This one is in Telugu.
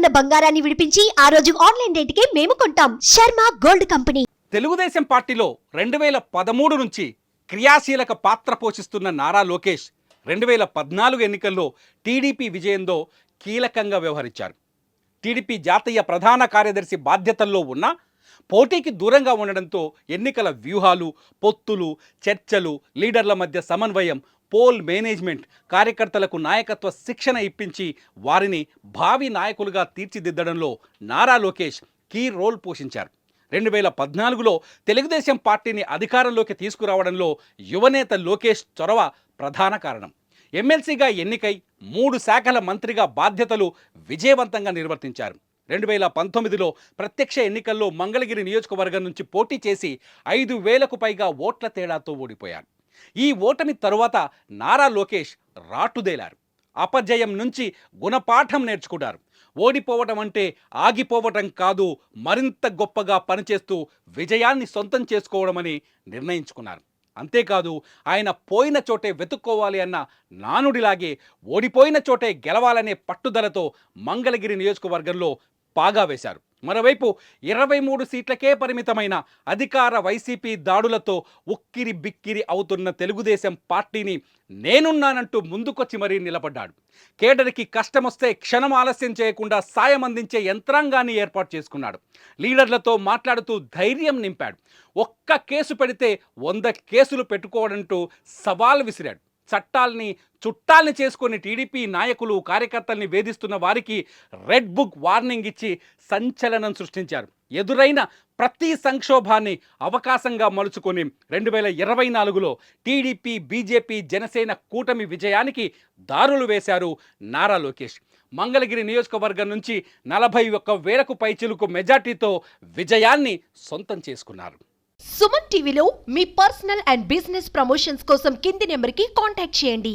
ఉన్న బంగారాన్ని విడిపించి ఆ రోజు ఆన్లైన్ రేటుకే మేము కొంటాం. Sharma gold company. తెలుగుదేశం పార్టీలో 2013 నుంచి క్రియాశీలక పాత్ర పోషిస్తున్న నారా లోకేష్ 2014 ఎన్నికల్లో టీడీపీ విజయంలో కీలకంగా వ్యవహరించారు. టీడీపీ జాతీయ ప్రధాన కార్యదర్శి బాధ్యతల్లో ఉన్న పోటీకి దూరంగా ఉండడంతో ఎన్నికల వ్యూహాలు, పొత్తులు, చర్చలు, లీడర్ల మధ్య సమన్వయం, పోల్ మేనేజ్మెంట్, కార్యకర్తలకు నాయకత్వ శిక్షణ ఇప్పించి వారిని భావి నాయకులుగా తీర్చిదిద్దడంలో నారా లోకేష్ కీ రోల్ పోషించారు. 2014లో తెలుగుదేశం పార్టీని అధికారంలోకి తీసుకురావడంలో యువనేత లోకేష్ చొరవ ప్రధాన కారణం. ఎమ్మెల్సీగా ఎన్నికై 3 శాఖల మంత్రిగా బాధ్యతలు విజయవంతంగా నిర్వర్తించారు. 2019లో ప్రత్యక్ష ఎన్నికల్లో మంగళగిరి నియోజకవర్గం నుంచి పోటీ చేసి 5,000కు పైగా ఓట్ల తేడాతో ఓడిపోయారు. ఈ ఓటమి తరువాత నారా లోకేష్ రాటుదేలారు. అపజయం నుంచి గుణపాఠం నేర్చుకున్నారు. ఓడిపోవటం అంటే ఆగిపోవటం కాదు, మరింత గొప్పగా పనిచేస్తూ విజయాన్ని సొంతం చేసుకోవడమని నిర్ణయించుకున్నారు. అంతేకాదు, ఆయన పోయిన చోటే వెతుక్కోవాలి అన్న నానుడిలాగే ఓడిపోయిన చోటే గెలవాలనే పట్టుదలతో మంగళగిరి నియోజకవర్గంలో పాగా వేశారు. మరోవైపు 23 సీట్లకే పరిమితమైన అధికార వైసీపీ దాడులతో ఉక్కిరి బిక్కిరి అవుతున్న తెలుగుదేశం పార్టీని నేనున్నానంటూ ముందుకొచ్చి మరీ నిలబడ్డాడు. కేడర్కి కష్టమొస్తే క్షణం ఆలస్యం చేయకుండా సాయం అందించే యంత్రాంగాన్ని ఏర్పాటు చేసుకున్నాడు. లీడర్లతో మాట్లాడుతూ ధైర్యం నింపాడు. ఒక్క కేసు పెడితే 100 కేసులు పెట్టుకోవడంటూ సవాల్ విసిరాడు. చట్టాల్ని చుట్టాల్ని చేసుకొని టీడీపీ నాయకులు, కార్యకర్తల్ని వేధిస్తున్న వారికి రెడ్ బుక్ వార్నింగ్ ఇచ్చి సంచలనం సృష్టించారు. ఎదురైన ప్రతి సంక్షోభాన్ని అవకాశంగా మలుచుకొని 2024లో టీడీపీ, బీజేపీ, జనసేన కూటమి విజయానికి దారులు వేశారు నారా లోకేష్. మంగళగిరి నియోజకవర్గం నుంచి 41,000కు పైచిలుకు మెజార్టీతో విజయాన్ని సొంతం చేసుకున్నారు. సుమన్ టీవీలో మీ పర్సనల్ అండ్ బిజినెస్ ప్రమోషన్స్ కోసం కింది నెంబర్కి కాంటాక్ట్ చేయండి.